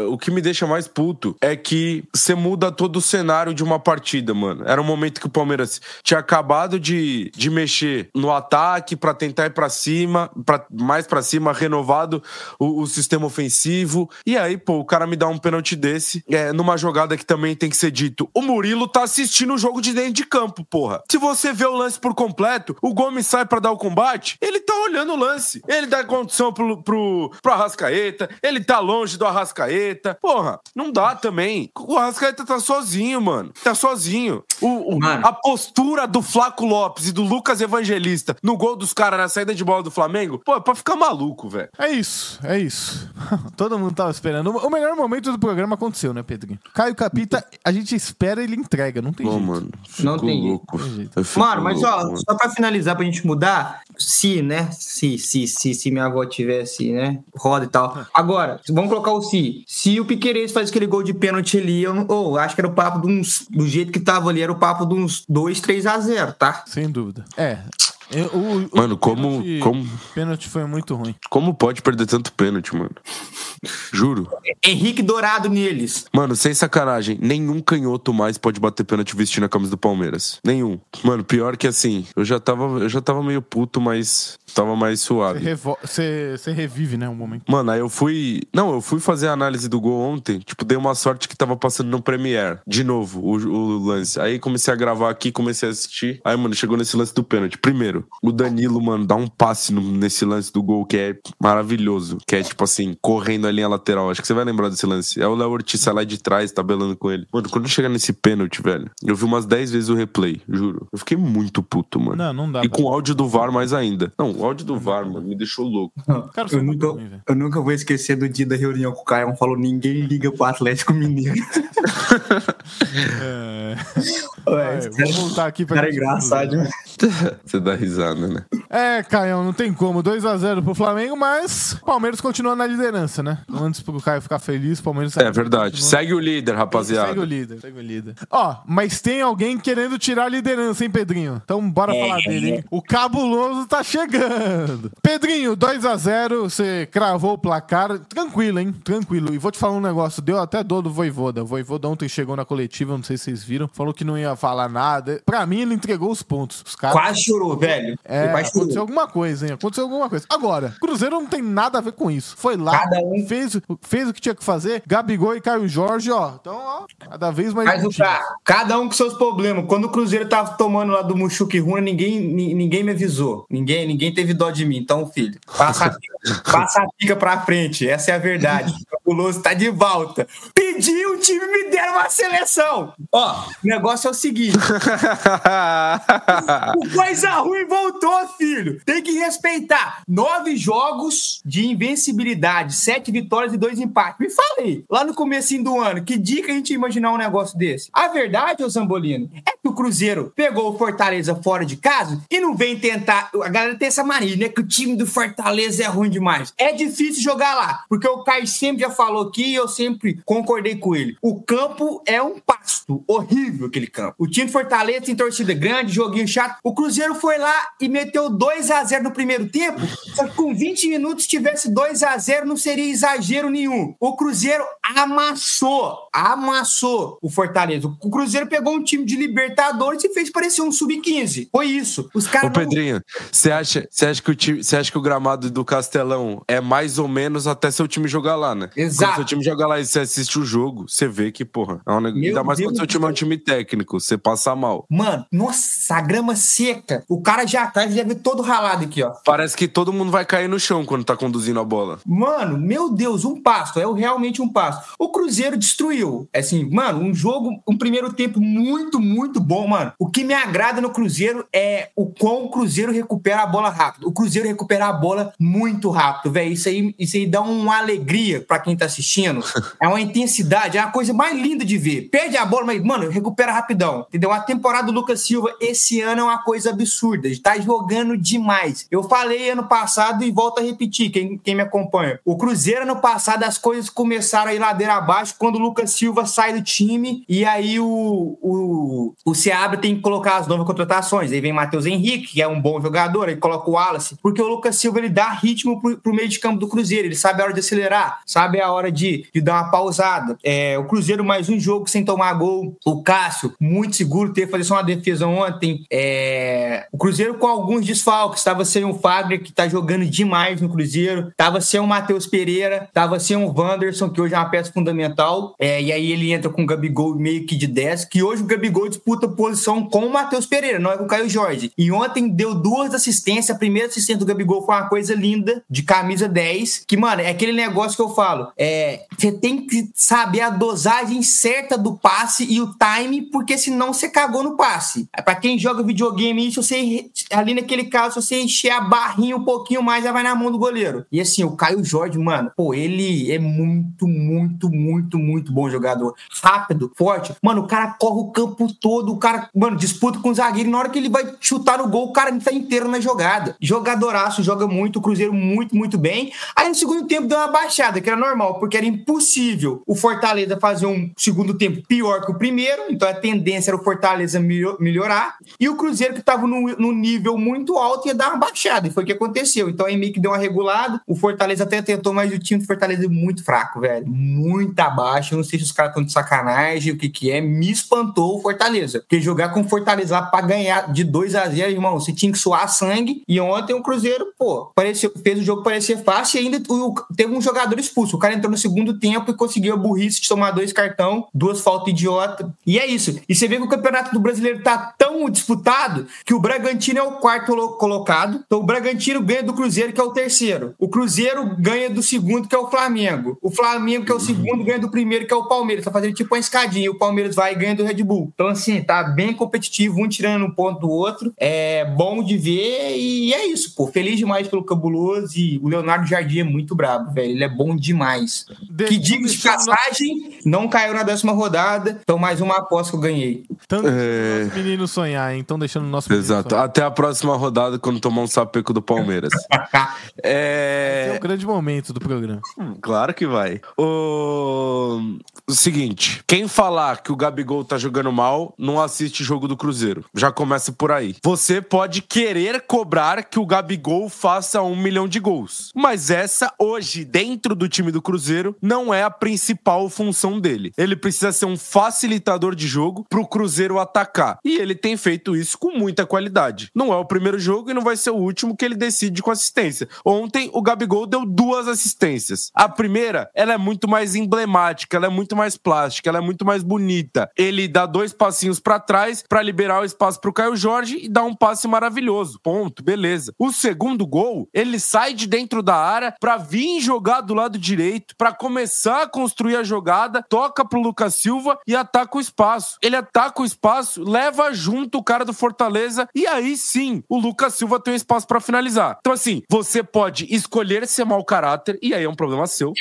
o que me deixa mais puto é que você muda todo o cenário de uma partida, mano. Era um momento que o Palmeiras tinha acabado de mexer no ataque pra tentar ir pra cima, mais pra cima, renovado o sistema ofensivo. E aí, pô, o cara me dá um pênalti desse, numa jogada que também tem que ser dito. O Murilo tá assistindo o jogo de dentro de campo, porra. Se você vê o lance por completo, o Gomes sai pra dar o combate, ele tá olhando o lance. Ele dá condição pro Arrascaeta, ele tá longe do Arrascaeta. Porra, não dá também. O Arrascaeta tá sozinho, mano. Tá sozinho. A postura do Flaco Lopes e do Lucas Evangelista no gol dos caras na saída de bola do Flamengo, pô, é pra ficar maluco, velho. É isso. Todo mundo tava esperando. O melhor momento do programa aconteceu, né, Pedrinho? Caio Capita, a gente espera e ele entrega, não tem jeito. Mano, não tem louco. Mano, mas ó, só pra finalizar, pra gente mudar, se minha avó tivesse, né, roda e tal. Agora, vamos colocar o se. Se o Piquerez faz aquele gol de pênalti ali, eu acho que era o papo do jeito que tava ali, era o papo de uns 2-3-0, tá? Sem dúvida. Mano, como pênalti foi muito ruim. Como pode perder tanto pênalti, mano? Juro. Henrique Dourado neles. Mano, sem sacanagem, nenhum canhoto mais pode bater pênalti vestindo a camisa do Palmeiras. Nenhum. Mano, pior que assim, eu já tava meio puto, mas tava mais suave. Você revive, né, um momento. Mano, aí eu fui fazer a análise do gol ontem, tipo, dei uma sorte que tava passando no Premiere, de novo, o lance. Aí comecei a gravar aqui, comecei a assistir. Aí, mano, chegou nesse lance do pênalti. Primeiro, o Danilo, mano, dá um passe nesse lance do gol que é maravilhoso, que é tipo assim, correndo a linha lateral. Acho que você vai lembrar desse lance. É o Léo Ortiz sai lá de trás, tabelando com ele. Mano, quando chega nesse pênalti, velho, eu vi umas 10 vezes o replay, juro. Eu fiquei muito puto, mano. Não dá. E com o áudio do VAR mais ainda. Não, o áudio do VAR, mano, me deixou louco. Cara, eu nunca vou esquecer do dia da reunião com o Caio. Falou, ninguém liga pro Atlético Mineiro. Vou voltar aqui pra... Cara, engraçado, né? Você dá risada, né? Caião, não tem como. 2-0 pro Flamengo, mas o Palmeiras continua na liderança, né? Antes pro Caio ficar feliz, o Palmeiras... É verdade. Continua... Segue o líder, rapaziada. Segue o líder. Ó, mas tem alguém querendo tirar a liderança, hein, Pedrinho? Então bora falar dele, hein? O cabuloso tá chegando. Pedrinho, 2-0, você cravou o placar. Tranquilo, hein? Tranquilo. E vou te falar um negócio, deu até dor do Vojvoda. O Vojvoda ontem chegou na coletiva, não sei se vocês viram, falou que não ia falar nada. Pra mim, ele entregou os pontos. Os caras... Quase chorou, velho. aconteceu alguma coisa, hein? Aconteceu alguma coisa. Agora, Cruzeiro não tem nada a ver com isso. Foi lá, fez o que tinha que fazer. Gabigol e Caio Jorge, ó. Então, ó, cada vez mais... Mas cada um com seus problemas. Quando o Cruzeiro tava tomando lá do Muxuque Runa, ninguém me avisou. Ninguém teve dó de mim. Então, filho, passa a pica pra frente. Essa é a verdade. O Cabuloso tá de volta. Pedi o time, me deram uma seleção. Ó, o negócio é o seguinte. O coisa ruim voltou, filho. Tem que respeitar. 9 jogos de invencibilidade, 7 vitórias e 2 empates. Me falei, lá no comecinho do ano, que dia que a gente ia imaginar um negócio desse? A verdade, ô Zambolino, é que o Cruzeiro pegou o Fortaleza fora de casa e não vem tentar... A galera tem essa mania, né? Que o time do Fortaleza é ruim demais. É difícil jogar lá, porque o Caio sempre já falou aqui e eu sempre concordei com ele. O campo é um pasto. Horrível aquele campo. O time do Fortaleza tem torcida grande, joguinho chato. O Cruzeiro foi lá e meteu 2-0 no primeiro tempo, só que com 20 minutos tivesse 2-0 não seria exagero nenhum. O Cruzeiro amassou o Fortaleza. O Cruzeiro pegou um time de Libertadores e fez parecer um sub-15. Foi isso. Os caras. Ô, Pedrinho, você acha que o gramado do Castelão é mais ou menos até seu time jogar lá, né? Exato. Quando seu time joga lá e você assiste o jogo, você vê que, porra, é um negócio. Ainda mais quando seu time é um time técnico, você passa mal. Mano, nossa, a grama seca. O cara já vê todo ralado aqui, ó. Parece que todo mundo vai cair no chão quando tá conduzindo a bola. Mano, meu Deus, um pasto. É realmente um pasto. O Cruzeiro destruiu. É assim, mano, um primeiro tempo muito, muito bom, mano. O que me agrada no Cruzeiro é o quão o Cruzeiro recupera a bola rápido. O Cruzeiro recupera a bola muito rápido, velho. Isso aí dá uma alegria pra quem tá assistindo. É uma intensidade, é a coisa mais linda de ver. Perde a bola, mas, mano, recupera rapidão. Entendeu? A temporada do Lucas Silva esse ano é uma coisa absurda. Tá jogando demais. Eu falei ano passado e volto a repetir, quem me acompanha. O Cruzeiro, ano passado, as coisas começaram a ir ladeira abaixo quando o Lucas Silva sai do time e aí o Seabra tem que colocar as novas contratações. Aí vem Matheus Henrique, que é um bom jogador, aí coloca o Wallace, porque o Lucas Silva, ele dá ritmo pro meio de campo do Cruzeiro, ele sabe a hora de acelerar, sabe a hora de dar uma pausada. O Cruzeiro mais um jogo sem tomar gol. O Cássio, muito seguro, teve que fazer só uma defesa ontem. O Cruzeiro com alguns desfalques, estava sem o Fagner, que tá jogando demais no Cruzeiro, tava sem o Matheus Pereira, tava sem o Wanderson, que hoje é uma peça fundamental, e aí ele entra com o Gabigol meio que de 10, que hoje o Gabigol disputa posição com o Matheus Pereira, não é com o Caio Jorge. E ontem deu 2 assistências, a primeira assistência do Gabigol foi uma coisa linda, de camisa 10, que, mano, é aquele negócio que eu falo, você tem que saber a dosagem certa do passe e o time, porque senão você cagou no passe. Pra quem joga videogame, se você, ali naquele caso, se você encher a barrinha um pouquinho mais, já vai na mão do goleiro. E assim, o Caio Jorge, mano, pô, ele é muito, muito, muito, muito bom jogador. Rápido, forte. Mano, o cara corre o campo todo, o cara, mano, disputa com o zagueiro, na hora que ele vai chutar no gol, o cara tá inteiro na jogada. Jogadoraço, joga muito, o Cruzeiro muito, muito bem. Aí no segundo tempo deu uma baixada, que era normal, porque era impossível o Fortaleza fazer um segundo tempo pior que o primeiro, então a tendência era o Fortaleza melhorar, e o Cruzeiro, que tava num nível muito alto, ia dar uma baixada, e foi o que aconteceu. Então aí meio que deu uma regulada, o Fortaleza até tentou, mas o time do Fortaleza é muito fraco, velho, muito abaixo. Eu não sei se os caras estão de sacanagem, o que é, me espantou o Fortaleza, porque jogar com o Fortaleza lá pra ganhar de 2-0, irmão, você tinha que suar sangue, e ontem o Cruzeiro, pô, fez o jogo parecer fácil, e ainda teve um jogador expulso. O cara entrou no segundo tempo e conseguiu a burrice de tomar 2 cartão, 2 faltas idiota, e é isso. E você vê que o Campeonato do Brasileiro tá tão disputado que o Bragantino é o 4º colocado, então o Bragantino ganha do Cruzeiro, que é o 3º. O Cruzeiro ganha do 2º, que é o Flamengo. O Flamengo, que é o 2º, ganha do 1º, que é o Palmeiras. Tá fazendo tipo uma escadinha, o Palmeiras vai e ganha do Red Bull. Então assim, tá bem competitivo, um tirando um ponto do outro. É bom de ver e é isso, pô. Feliz demais pelo Cabuloso, e o Leonardo Jardim é muito brabo, velho. Ele é bom demais. Que diga de passagem, não caiu na 10ª rodada, então mais uma aposta que eu ganhei. Tanto nosso menino sonhar, hein? Então deixando o nosso menino Exato. sonhar. Até a próxima rodada, quando tomar um sapeco do Palmeiras. Esse é o grande momento do programa. Claro que vai. O seguinte, quem falar que o Gabigol tá jogando mal, não assiste jogo do Cruzeiro. Já começa por aí. Você pode querer cobrar que o Gabigol faça 1 milhão de gols. Mas essa, hoje, dentro do time do Cruzeiro, não é a principal função função dele. Ele precisa ser um facilitador de jogo pro Cruzeiro atacar. E ele tem feito isso com muita qualidade. Não é o primeiro jogo e não vai ser o último que ele decide com assistência. Ontem, o Gabigol deu 2 assistências. A primeira, ela é muito mais emblemática, ela é muito mais plástica, ela é muito mais bonita. Ele dá 2 passinhos pra trás pra liberar o espaço pro Caio Jorge e dá um passe maravilhoso. Ponto, beleza. O segundo gol, ele sai de dentro da área pra vir jogar do lado direito, pra começar a construir a jogada, toca pro Lucas Silva e ataca o espaço. Ele ataca o espaço, leva junto o cara do Fortaleza e aí sim, o Lucas Silva tem um espaço pra finalizar. Então assim, você pode escolher ser mau caráter e aí é um problema seu.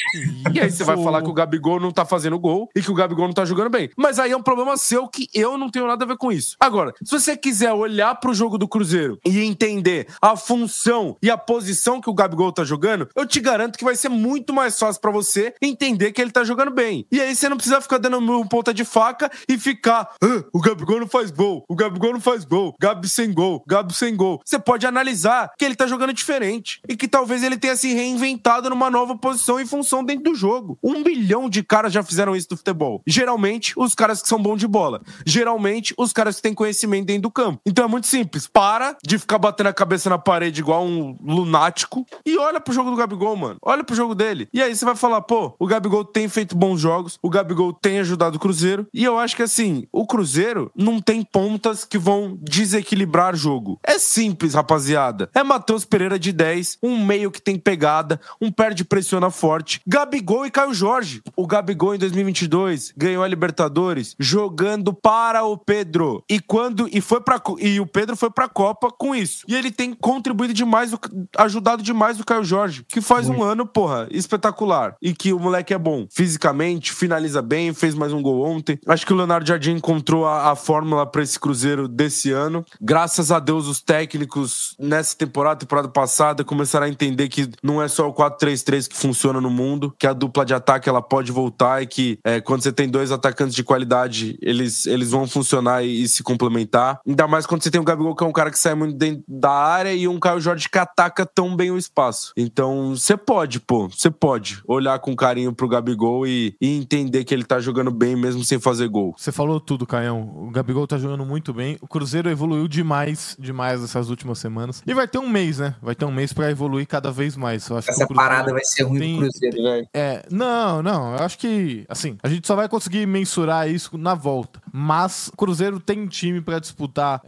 E aí você vai falar que o Gabigol não tá fazendo gol e que o Gabigol não tá jogando bem. Mas aí é um problema seu que eu não tenho nada a ver com isso. Agora, se você quiser olhar pro jogo do Cruzeiro e entender a função e a posição que o Gabigol tá jogando, eu te garanto que vai ser muito mais fácil pra você entender que ele tá jogando bem. E aí você não precisa ficar dando um ponta de faca e ficar o Gabigol não faz gol, o Gabigol não faz gol, Gabi sem gol, Gabi sem gol. Você pode analisar que ele tá jogando diferente e que talvez ele tenha se reinventado numa nova posição e função dentro do jogo. 1 bilhão de caras já fizeram isso no futebol. Geralmente, os caras que são bons de bola. Geralmente, os caras que têm conhecimento dentro do campo. Então é muito simples. Para de ficar batendo a cabeça na parede igual um lunático e olha pro jogo do Gabigol, mano. Olha pro jogo dele. E aí você vai falar, pô, o Gabigol tem feito bons jogos, o Gabigol tem ajudado o Cruzeiro. E eu acho que assim, o Cruzeiro não tem pontas que vão desequilibrar jogo. É simples, rapaziada. É Matheus Pereira de 10, um meio que tem pegada, um perde pressiona forte. Gabigol e Caio Jorge. O Gabigol em 2022 ganhou a Libertadores jogando para o Pedro. E o Pedro foi pra Copa com isso. E ele tem contribuído demais, ajudado demais o Caio Jorge, que faz um ano, porra, espetacular. E que o moleque é bom fisicamente, finaliza bem, fez mais um gol ontem. Acho que o Leonardo Jardim encontrou a fórmula pra esse Cruzeiro desse ano. Graças a Deus, os técnicos nessa temporada passada, começaram a entender que não é só o 4-3-3 que funciona no mundo, que a dupla de ataque ela pode voltar e que quando você tem 2 atacantes de qualidade, eles vão funcionar e se complementar. Ainda mais quando você tem o Gabigol, que é um cara que sai muito dentro da área, e um Caio Jorge que ataca tão bem o espaço. Então, você pode olhar com carinho pro Gabigol e entender que ele tá jogando bem mesmo sem fazer gol. Você falou tudo, Caião. O Gabigol tá jogando muito bem. O Cruzeiro evoluiu demais nessas últimas semanas. E vai ter um mês, né? Vai ter um mês pra evoluir cada vez mais. Eu acho essa que parada vai ser ruim pro Cruzeiro, velho. Não. Eu acho que, assim, a gente só vai conseguir mensurar isso na volta. Mas o Cruzeiro tem time pra disputar,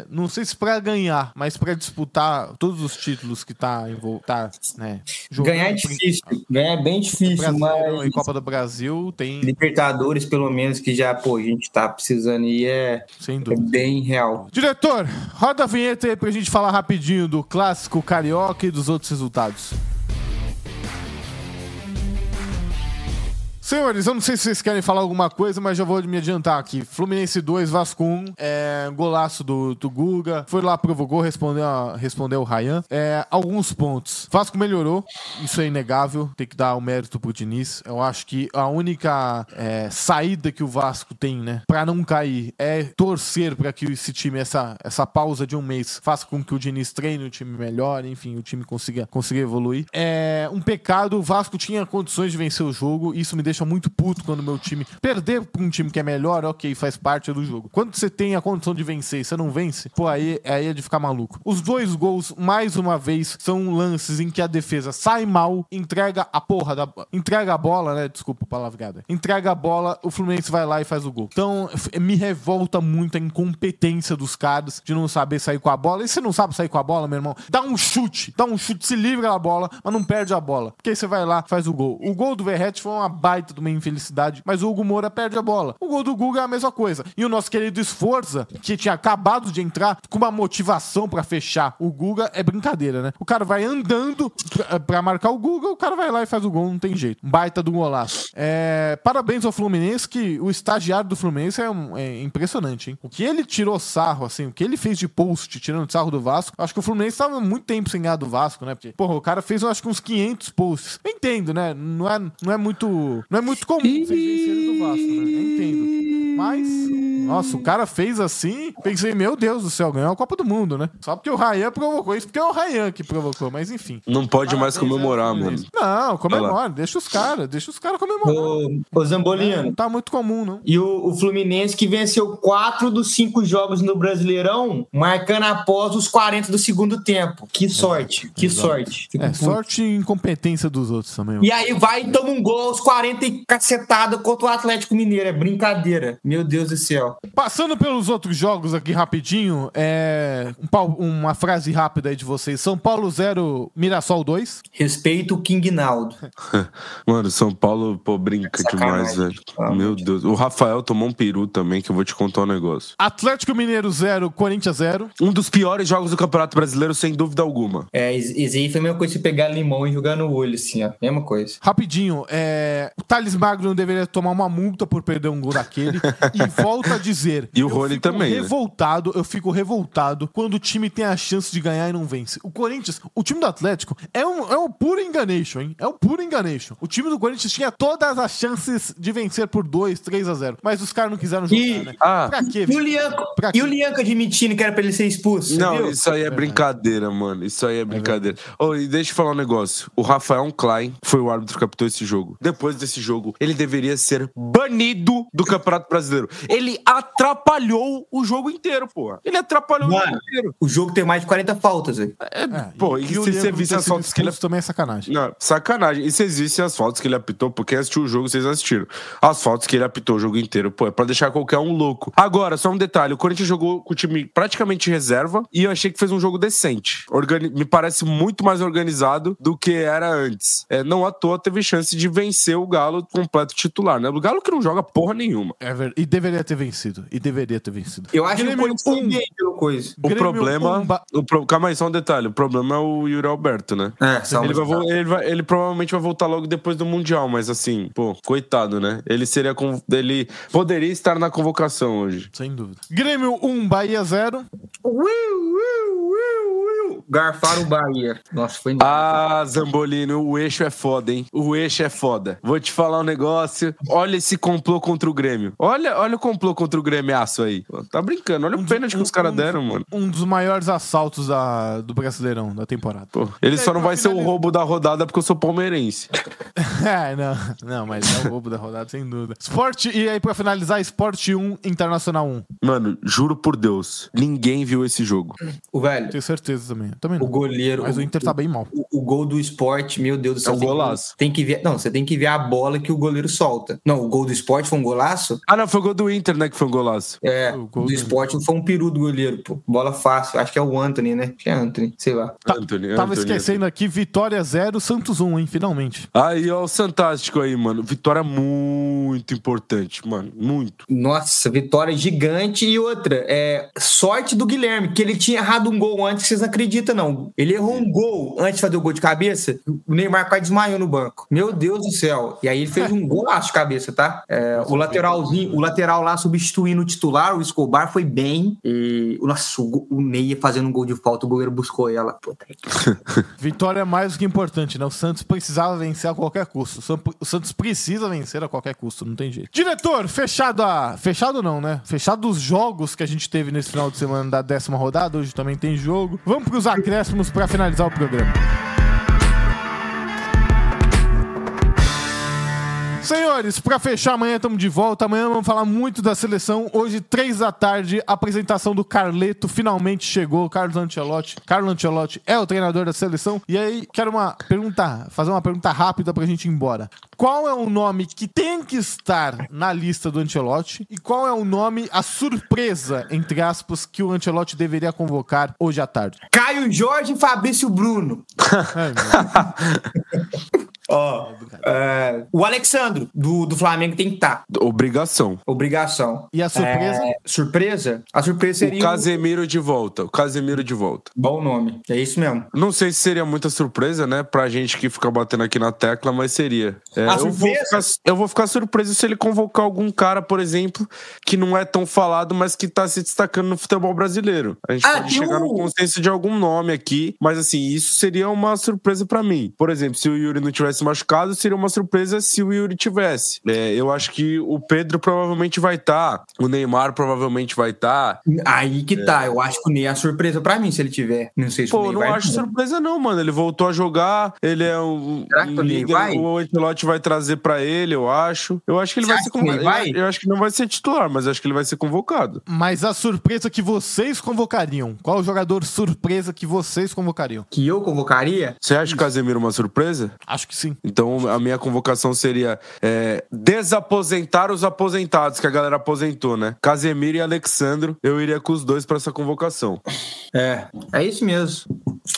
não sei se pra ganhar, mas pra disputar todos os títulos que tá em voltar, né? Ganhar é difícil. Ganhar é bem difícil, mas... Em Copa do Brasil tem... Libertadores, pelo menos, que já, a gente tá precisando e sem dúvida. É bem real. Diretor, roda a vinheta aí pra gente falar rapidinho do clássico carioca e dos outros resultados. Senhores, eu não sei se vocês querem falar alguma coisa, mas já vou me adiantar aqui. Fluminense 2, Vasco 1, golaço do Guga, foi lá, provocou, respondeu o Ryan. Alguns pontos. Vasco melhorou, isso é inegável, tem que dar o mérito pro Diniz. Eu acho que a única saída que o Vasco tem, né, pra não cair, é torcer pra que esse time, essa pausa de um mês, faça com que o Diniz treine o time melhor, enfim, o time consiga evoluir. Um pecado, o Vasco tinha condições de vencer o jogo, isso me deixa muito puto quando o meu time perder pra um time que é melhor, ok, faz parte do jogo. Quando você tem a condição de vencer e você não vence, pô, aí é de ficar maluco. Os 2 gols, mais uma vez, são lances em que a defesa sai mal, entrega a bola, né, desculpa a palavreada, entrega a bola, o Fluminense vai lá e faz o gol. Então, me revolta muito a incompetência dos caras de não saber sair com a bola. E se não sabe sair com a bola, meu irmão, dá um chute, se livra da bola, mas não perde a bola, porque aí você vai lá, faz o gol. O gol do Verratti foi uma baita de uma infelicidade, mas o Hugo Moura perde a bola. O gol do Guga é a mesma coisa. E o nosso querido Sforza, que tinha acabado de entrar com uma motivação pra fechar o Guga, é brincadeira, né? O cara vai andando pra marcar o Guga, o cara vai lá e faz o gol, não tem jeito. Baita do golaço. Parabéns ao Fluminense, que o estagiário do Fluminense é impressionante, hein? O que ele tirou sarro, assim, o que ele fez de post tirando sarro do Vasco, acho que o Fluminense tava muito tempo sem ganhar do Vasco, né? Porque, porra, o cara fez, eu acho que uns 500 posts. Eu entendo, né? Não é muito comum vocês vencerem do Vasco, né? Eu entendo. Mas Nossa, o cara fez assim, pensei, meu Deus do céu, ganhou a Copa do Mundo, né? Só porque o Ryan provocou isso, porque é o Ryan que provocou, mas enfim. Não pode mais comemorar, mano. Não, comemora, deixa os caras comemorar. Ô Zambolino. Não tá muito comum, não. E o Fluminense que venceu 4 dos 5 jogos no Brasileirão, marcando após os 40 do segundo tempo. Que sorte, que sorte. Sorte e incompetência dos outros também. E aí vai e toma um gol aos 40 e cacetada contra o Atlético Mineiro. É brincadeira. Meu Deus do céu. Passando pelos outros jogos aqui rapidinho, uma frase rápida aí de vocês. São Paulo 0, Mirassol 2. Respeito o King Naldo. Mano, São Paulo, pô, brinca demais, velho. Meu Deus. O Rafael tomou um peru também, que eu vou te contar um negócio. Atlético Mineiro 0, Corinthians 0. Um dos piores jogos do Campeonato Brasileiro, sem dúvida alguma. Esse aí foi a mesma coisa que pegar limão e jogar no olho, assim, ó. Mesma coisa. Rapidinho, o Thales Magno deveria tomar uma multa por perder um gol daquele. E volta a dizer. E o Rony também. Eu fico revoltado quando o time tem a chance de ganhar e não vence. O Corinthians, o time do Atlético, é um puro enganation, hein? É um puro enganation. O time do Corinthians tinha todas as chances de vencer por 2, 3-0. Mas os caras não quiseram jogar, né? Pra quê? E o Lianco admitindo que era pra ele ser expulso? Não, viu? Isso aí é brincadeira, mano. Isso aí é brincadeira. E deixa eu falar um negócio. O Rafael Klein foi o árbitro que captou esse jogo. Depois desse jogo, ele deveria ser banido do Campeonato Brasileiro. Ele atrapalhou o jogo inteiro, porra. Ele atrapalhou o jogo inteiro. O jogo tem mais de 40 faltas, velho. E se você visse as faltas que ele... também é sacanagem. Não, sacanagem. E se existem as faltas que ele apitou, porque quem assistiu o jogo, vocês assistiram. As faltas que ele apitou o jogo inteiro, é pra deixar qualquer um louco. Agora, só um detalhe. O Corinthians jogou com o time praticamente reserva e eu achei que fez um jogo decente. Me parece muito mais organizado do que era antes. Não à toa teve chance de vencer o Galo completo titular, né? O Galo que não joga porra nenhuma. E deveria ter vencido. Eu acho que o Corinthians foi bem pela coisa. O problema... Calma aí, só um detalhe. O problema é o Yuri Alberto, né? Ele provavelmente vai voltar logo depois do Mundial, mas assim, coitado, né? Ele poderia estar na convocação hoje. Sem dúvida. Grêmio 1, Bahia 0. Garfaram o Bahia. Nossa, foi... Zambolino, o eixo é foda, hein? O eixo é foda. Vou te falar um negócio. Olha esse complô contra o Grêmio. Olha o complô contra o Grêmio-aço aí. Tá brincando. Olha o pênalti que os caras deram, mano. Um dos maiores assaltos do Brasileirão, da temporada. Ele só não vai ser o roubo da rodada porque eu sou palmeirense. Não, mas é o roubo da rodada, sem dúvida. E aí, pra finalizar, Sport 1, Internacional 1. Mano, juro por Deus, ninguém viu esse jogo. O velho. Tenho certeza também. Também não. O goleiro. Mas o Inter tá bem mal. O gol do Sport, meu Deus do céu. É um golaço. Tem que ver. Não, você tem que ver a bola que o goleiro solta. Não, o gol do Sport foi um golaço? Não, foi o gol do Inter, né? Que foi um golaço. O gol do Sport foi um peru do goleiro, pô. Bola fácil. Acho que é o Anthony, né? Acho que é Anthony, sei lá. Tava esquecendo aqui, Vitória 0, Santos 1, hein? Finalmente. Aí, ó, o Fantástico aí, mano. Vitória muito importante, mano. Muito. Nossa, vitória gigante. E outra, sorte do Guilherme, que ele tinha errado um gol antes, vocês não acreditam, não. Ele errou um gol antes de fazer o gol de cabeça, o Neymar quase desmaiou no banco. Meu Deus do céu. E aí ele fez um golaço de cabeça, tá? O lateral lá substituindo o titular, o Escobar, foi bem. E, nossa, o Ney fazendo um gol de falta, o goleiro buscou ela. Puta. Vitória é mais do que importante, né? O Santos precisava vencer a qualquer custo. O Santos precisa vencer a qualquer custo, não tem jeito. Diretor, fechado não, né? Fechado os jogos que a gente teve nesse final de semana da 10ª rodada, hoje também tem jogo. Vamos pros acréscimos pra finalizar o programa. Senhores, pra fechar, amanhã estamos de volta. Amanhã vamos falar muito da seleção. Hoje, 3 da tarde, a apresentação do Carleto finalmente chegou. Carlo Ancelotti é o treinador da seleção. E aí, quero fazer uma pergunta rápida pra gente ir embora. Qual é o nome que tem que estar na lista do Ancelotti? E qual é o nome, a surpresa, entre aspas, que o Ancelotti deveria convocar hoje à tarde? Caio Jorge e Fabrício Bruno. O Alexandro, do Flamengo, tem que estar. Obrigação. E a surpresa? Surpresa? A surpresa seria... O Casemiro de volta. Bom nome. É isso mesmo. Não sei se seria muita surpresa, né? Pra gente que fica batendo aqui na tecla, mas seria. Eu vou ficar surpreso se ele convocar algum cara, por exemplo, que não é tão falado, mas que tá se destacando no futebol brasileiro. A gente pode chegar no consenso de algum nome aqui, mas assim, isso seria uma surpresa pra mim. Por exemplo, se o Yuri não tivesse tivesse machucado, seria uma surpresa se o Yuri tivesse. Eu acho que o Pedro provavelmente vai estar, o Neymar provavelmente vai estar. Aí que tá, eu acho que o Ney é a surpresa pra mim se ele tiver. Não sei se o Ney não vai. Acho surpresa não, mano. Ele voltou a jogar, ele é Será que o Ney vai? O Ancelotti vai trazer pra ele, eu acho. Eu acho que ele vai ser convocado. Eu acho que não vai ser titular, mas acho que ele vai ser convocado. Mas a surpresa que vocês convocariam? Qual o jogador surpresa que vocês convocariam? Que eu convocaria? Você acha o Casemiro uma surpresa? Acho que sim. Então a minha convocação seria desaposentar os aposentados, que a galera aposentou, né? Casemiro e Alexandro, eu iria com os dois pra essa convocação. É isso mesmo.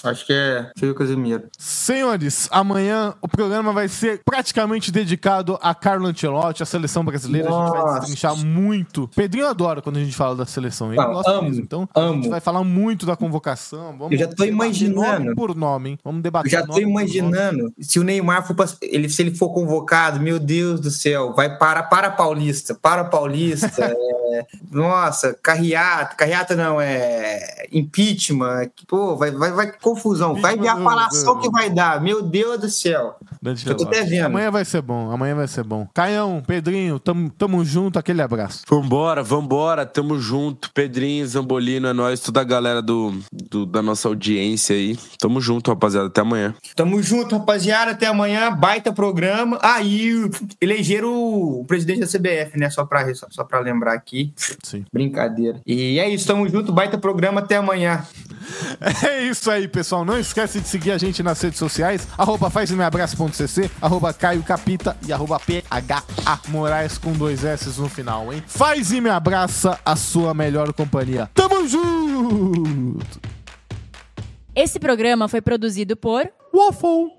Acho que seria o Casemiro. Senhores, amanhã o programa vai ser praticamente dedicado a Carlo Ancelotti, a seleção brasileira. Nossa. A gente vai destrinchar muito. Pedrinho adora quando a gente fala da seleção. Ele gosta mesmo. Então, a gente vai falar muito da convocação. Eu já tô imaginando. Nome por nome, hein? Vamos debater. Eu já tô imaginando. Se o Neymar for se ele for convocado, meu Deus do céu, vai para Paulista. Nossa, carreata não, impeachment. Pô, vai confusão. Vai ver a falação que vai dar. Meu Deus do céu. Eu tô até vendo. Amanhã vai ser bom. Caião, Pedrinho, tamo junto, aquele abraço. Vambora, tamo junto. Pedrinho, Zambolino, é nóis, toda a galera da nossa audiência aí. Tamo junto, rapaziada, até amanhã. Tamo junto, rapaziada, até amanhã. Baita programa. E elegeram o presidente da CBF, né? Só pra lembrar aqui. Sim. Brincadeira. E é isso, tamo junto, baita programa, até amanhã. É isso aí, pessoal. Não esquece de seguir a gente nas redes sociais, @fazmeabraço.cc, @Caio Capita e @PHA Moraes com 2 S no final, hein? Faz e me abraça, a sua melhor companhia. Tamo junto! Esse programa foi produzido por Waffle.